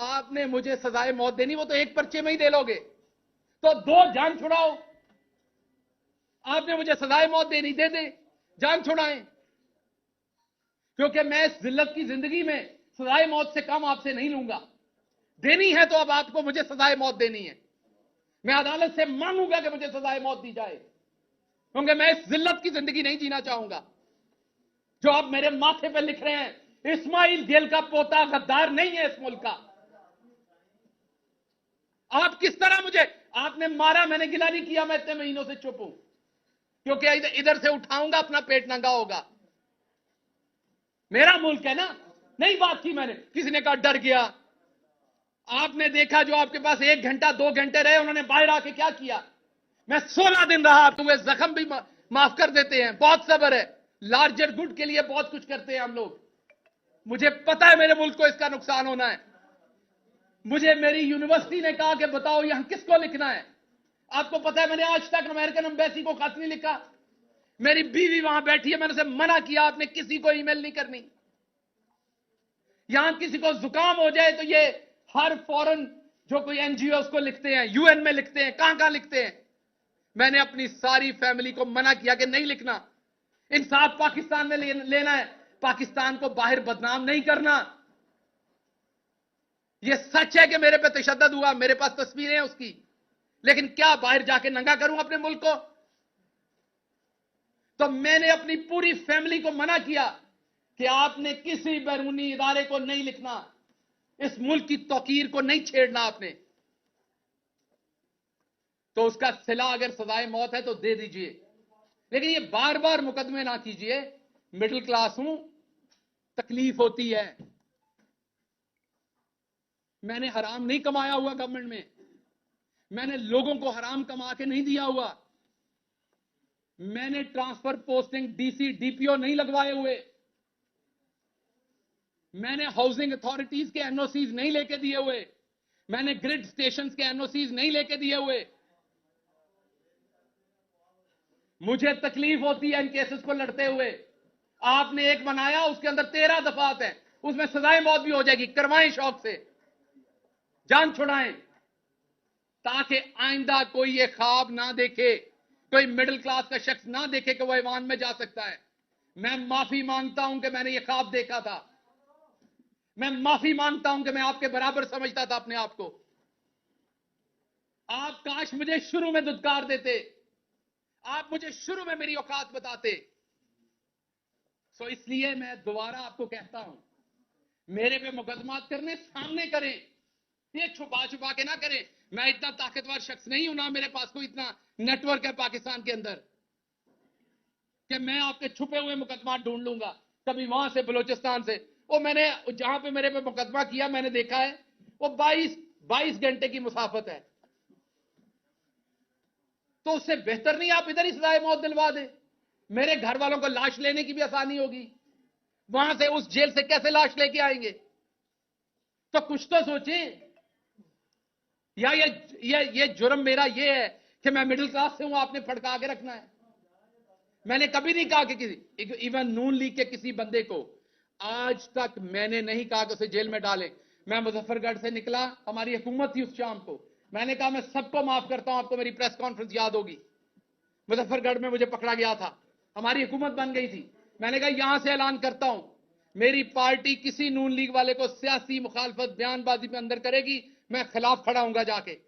आपने मुझे सजाए मौत देनी, वो तो एक पर्चे में ही दे लोगे, तो 2 जान छुड़ाओ। आपने मुझे सजाए मौत देनी, दे दे, जान छुड़ाएं। क्योंकि मैं इस जिल्लत की जिंदगी में सजाए मौत से कम आपसे नहीं लूंगा। देनी है तो अब आपको मुझे सजाए मौत देनी है। मैं अदालत से मांगूंगा कि मुझे सजाए मौत दी जाए, क्योंकि मैं इस जिल्लत की जिंदगी नहीं जीना चाहूंगा। जो आप मेरे माथे पे लिख रहे हैं, इस्माइल गेल का पोता गद्दार नहीं है इस मुल्क का। आप किस तरह मुझे, आपने मारा, मैंने गिला नहीं किया, मैं इतने महीनों से चुप हूं, क्योंकि इधर से उठाऊंगा अपना पेट नंगा होगा। मेरा मुल्क है ना। नहीं बात की मैंने, किसी ने कहा डर गया। आपने देखा जो आपके पास 1 घंटा 2 घंटे रहे, उन्होंने बाहर आके क्या किया। मैं 16 दिन रहा, तो वे जख्म भी माफ कर देते हैं। बहुत सब्र है, लार्जर गुड के लिए बहुत कुछ करते हैं हम लोग। मुझे पता है मेरे मुल्क को इसका नुकसान होना है। मुझे मेरी यूनिवर्सिटी ने कहा कि बताओ यहां किसको लिखना है। आपको पता है मैंने आज तक अमेरिकन एम्बेसी को खत नहीं लिखा। मेरी बीवी वहां बैठी है, मैंने उसे मना किया, आपने किसी को ईमेल नहीं करनी। यहां किसी को जुकाम हो जाए तो ये हर फॉरेन जो कोई एनजीओ उसको लिखते हैं, यूएन में लिखते हैं, कहां कहां लिखते हैं। मैंने अपनी सारी फैमिली को मना किया कि नहीं लिखना। इंसाफ पाकिस्तान में लेना है, पाकिस्तान को बाहर बदनाम नहीं करना। यह सच है कि मेरे पे तशद्दुद हुआ, मेरे पास तस्वीरें हैं उसकी, लेकिन क्या बाहर जाके नंगा करूं अपने मुल्क को। तो मैंने अपनी पूरी फैमिली को मना किया कि आपने किसी बैरूनी इदारे को नहीं लिखना, इस मुल्क की तौकीर को नहीं छेड़ना आपने। तो उसका सिला अगर सजाए मौत है तो दे दीजिए, लेकिन ये बार बार मुकदमे ना कीजिए। मिडिल क्लास हूं, तकलीफ होती है। मैंने हराम नहीं कमाया हुआ गवर्नमेंट में, मैंने लोगों को हराम कमा के नहीं दिया हुआ। मैंने ट्रांसफर पोस्टिंग डीसी डीपीओ नहीं लगवाए हुए। मैंने हाउसिंग अथॉरिटीज के एनओसीज नहीं लेके दिए हुए। मैंने ग्रिड स्टेशन के एनओसीज नहीं लेके दिए हुए। मुझे तकलीफ होती है इन केसेस को लड़ते हुए। आपने एक बनाया, उसके अंदर 13 दफात है, उसमें सजाए मौत भी हो जाएगी। करवाएं शौक से, जान छुड़ाएं, ताकि आइंदा कोई ये ख्वाब ना देखे, कोई मिडिल क्लास का शख्स ना देखे कि वह ईवान में जा सकता है। मैं माफी मांगता हूं कि मैंने ये ख्वाब देखा था। मैं माफी मांगता हूं कि मैं आपके बराबर समझता था अपने आप को। आप काश मुझे शुरू में दुत्कार देते, आप मुझे शुरू में मेरी औकात बताते। सो इसलिए मैं दोबारा आपको कहता हूं, मेरे पे मुकदमा करने सामने करें, ये छुपा छुपा के ना करें। मैं इतना ताकतवर शख्स नहीं हूं ना, मेरे पास कोई इतना नेटवर्क है पाकिस्तान के अंदर कि मैं आपके छुपे हुए मुकदमा ढूंढ लूंगा, कभी वहां से बलोचिस्तान से। वो मैंने जहां पे मेरे पे मुकदमा किया, मैंने देखा है वो 22 घंटे की मुसाफत है। तो उससे बेहतर नहीं आप इधर ही सजाए मौत दिलवा दे। मेरे घर वालों को लाश लेने की भी आसानी होगी। वहां से उस जेल से कैसे लाश लेके आएंगे। तो कुछ तो सोचें। या ये जुर्म मेरा ये है कि मैं मिडिल क्लास से हूं, आपने फड़का के रखना है। मैंने कभी नहीं कहा कि किसी, इवन नून लीग के किसी बंदे को आज तक मैंने नहीं कहा कि उसे जेल में डालें। मैं मुजफ्फरगढ़ से निकला, हमारी हुकूमत थी उस शाम को, मैंने कहा मैं सबको माफ करता हूं। आपको मेरी प्रेस कॉन्फ्रेंस याद होगी, मुजफ्फरगढ़ में मुझे पकड़ा गया था, हमारी हुकूमत बन गई थी। मैंने कहा यहां से ऐलान करता हूं, मेरी पार्टी किसी नून लीग वाले को सियासी मुखालफत बयानबाजी में अंदर करेगी, मैं खिलाफ खड़ा हूंगा जाके।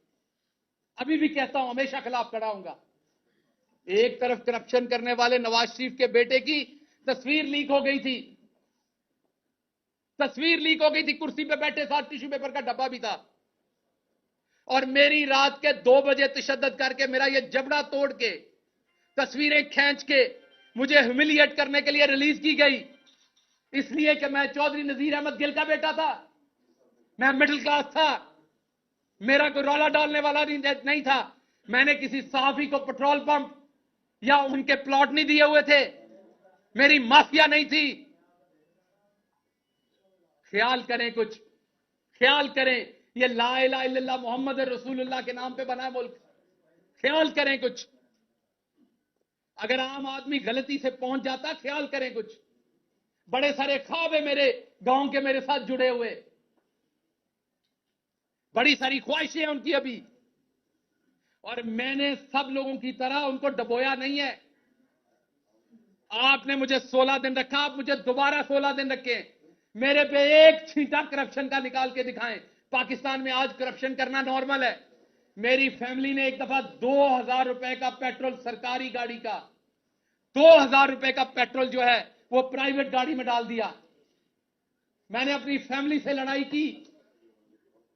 अभी भी कहता हूं, हमेशा खिलाफ खड़ा हूंगा। एक तरफ करप्शन करने वाले नवाज शरीफ के बेटे की तस्वीर लीक हो गई थी, तस्वीर लीक हो गई थी, कुर्सी पे बैठे साथ टिश्यू पेपर का डब्बा भी था। और मेरी रात के 2 बजे तशद्दुद करके, मेरा ये जबड़ा तोड़ के, तस्वीरें खींच के मुझे ह्यूमिलिएट करने के लिए रिलीज की गई, इसलिए कि मैं चौधरी नजीर अहमद गिल का बेटा था, मैं मिडिल क्लास था, मेरा कोई रौला डालने वाला नहीं था। मैंने किसी सहाफी को पेट्रोल पंप या उनके प्लॉट नहीं दिए हुए थे, मेरी माफिया नहीं थी। ख्याल करें कुछ, ख्याल करें। ये ला इलाहा इल्लल्लाह मोहम्मद रसूलुल्लाह के नाम पे बना है मुल्क, ख्याल करें कुछ। अगर आम आदमी गलती से पहुंच जाता, ख्याल करें कुछ। बड़े सारे ख्वाब है मेरे गांव के मेरे साथ जुड़े हुए। बड़ी सारी ख्वाहिशें हैं उनकी अभी, और मैंने सब लोगों की तरह उनको डबोया नहीं है। आपने मुझे 16 दिन रखा, आप मुझे दोबारा 16 दिन रखें, मेरे पे एक छींटा करप्शन का निकाल के दिखाएं। पाकिस्तान में आज करप्शन करना नॉर्मल है। मेरी फैमिली ने एक दफा 2000 रुपए का पेट्रोल, सरकारी गाड़ी का 2000 रुपए का पेट्रोल जो है वो प्राइवेट गाड़ी में डाल दिया। मैंने अपनी फैमिली से लड़ाई की,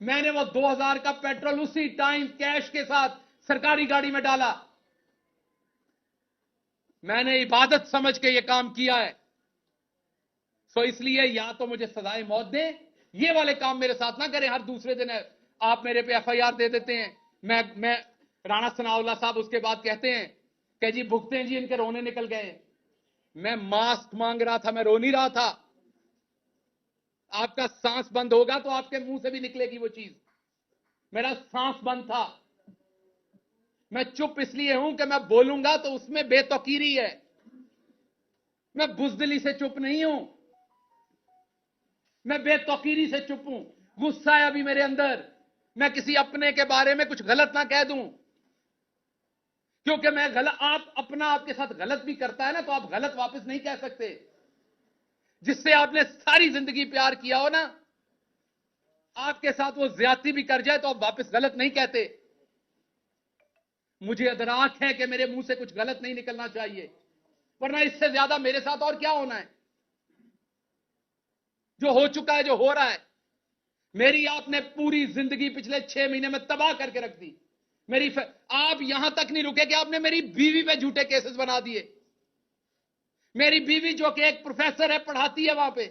मैंने वो 2000 का पेट्रोल उसी टाइम कैश के साथ सरकारी गाड़ी में डाला। मैंने इबादत समझ के ये काम किया है। सो इसलिए या तो मुझे सजाए मौत दें, ये वाले काम मेरे साथ ना करें। हर दूसरे दिन आप मेरे पे एफआईआर दे देते हैं। मैं राणा सनाउल्लाह साहब उसके बाद कहते हैं कि जी भुगते हैं जी, इनके रोने निकल गए। मैं मास्क मांग रहा था, मैं रो नहीं रहा था। आपका सांस बंद होगा तो आपके मुंह से भी निकलेगी वो चीज। मेरा सांस बंद था। मैं चुप इसलिए हूं कि मैं बोलूंगा तो उसमें बेतौकीरी है। मैं बुजदिली से चुप नहीं हूं, मैं बेतौकीरी से चुप हूं। गुस्सा है अभी मेरे अंदर, मैं किसी अपने के बारे में कुछ गलत ना कह दूं, क्योंकि मैं गलत, आप अपना आपके साथ गलत भी करता है ना तो आप गलत वापस नहीं कह सकते। जिससे आपने सारी जिंदगी प्यार किया हो ना, आपके साथ वो ज्यादती भी कर जाए तो आप वापस गलत नहीं कहते। मुझे अदराक है कि मेरे मुंह से कुछ गलत नहीं निकलना चाहिए, वरना इससे ज्यादा मेरे साथ और क्या होना है। जो हो चुका है, जो हो रहा है, मेरी आपने पूरी जिंदगी पिछले 6 महीने में तबाह करके रख दी। आप यहां तक नहीं रुके कि आपने मेरी बीवी पे झूठे केसेस बना दिए। मेरी बीवी जो कि एक प्रोफेसर है, पढ़ाती है, वहां पे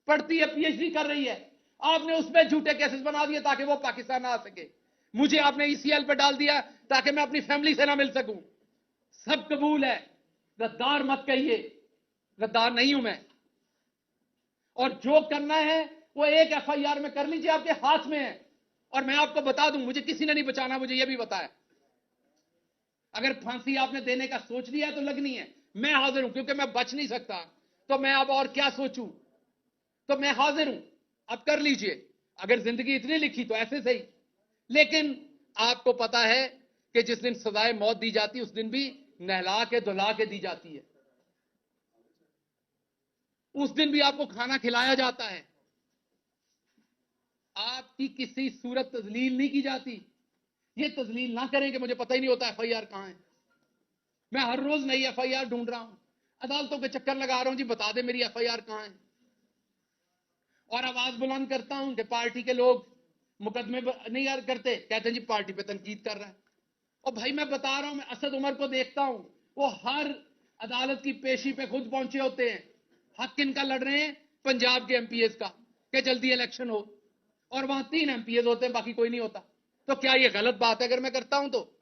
पढ़ती है, पीएचडी कर रही है, आपने उसमें झूठे केसेस बना दिए ताकि वो पाकिस्तान ना आ सके। मुझे आपने ईसीएल पे डाल दिया ताकि मैं अपनी फैमिली से ना मिल सकूं। सब कबूल है, गद्दार मत कहिए, गद्दार नहीं हूं मैं। और जो करना है वो एक एफआईआर में कर लीजिए, आपके हाथ में है। और मैं आपको बता दूं, मुझे किसी ने नहीं बचाना, मुझे यह भी बताया। अगर फांसी आपने देने का सोच लिया है तो लगनी है, मैं हाजिर हूं, क्योंकि मैं बच नहीं सकता। तो मैं अब और क्या सोचूं, तो मैं हाजिर हूं, अब कर लीजिए। अगर जिंदगी इतनी लिखी तो ऐसे सही। लेकिन आपको पता है कि जिस दिन सजाए मौत दी जाती है उस दिन भी नहला के धुला के दी जाती है। उस दिन भी आपको खाना खिलाया जाता है, आपकी किसी सूरत तजलील नहीं की जाती। ये तजलील ना करें कि मुझे पता ही नहीं होता एफआईआर कहां है। मैं हर रोज नई एफआईआर ढूंढ रहा हूं, अदालतों के चक्कर लगा रहा हूं, जी बता दे मेरी एफआईआर कहां है। और आवाज बुलंद करता हूं कि पार्टी के लोग मुकदमे नहीं यार करते, कहते हैं जी पार्टी पे तनकीद कर रहा है। और भाई मैं बता रहा हूं, मैं असद उमर को देखता हूं, वो हर अदालत की पेशी पे खुद पहुंचे होते हैं। हक किनका लड़ रहे हैं? पंजाब के एमपीएस का, कि जल्दी इलेक्शन हो। और वहां 3 एमपीएस होते हैं, बाकी कोई नहीं होता। तो क्या ये गलत बात है अगर मैं करता हूं तो?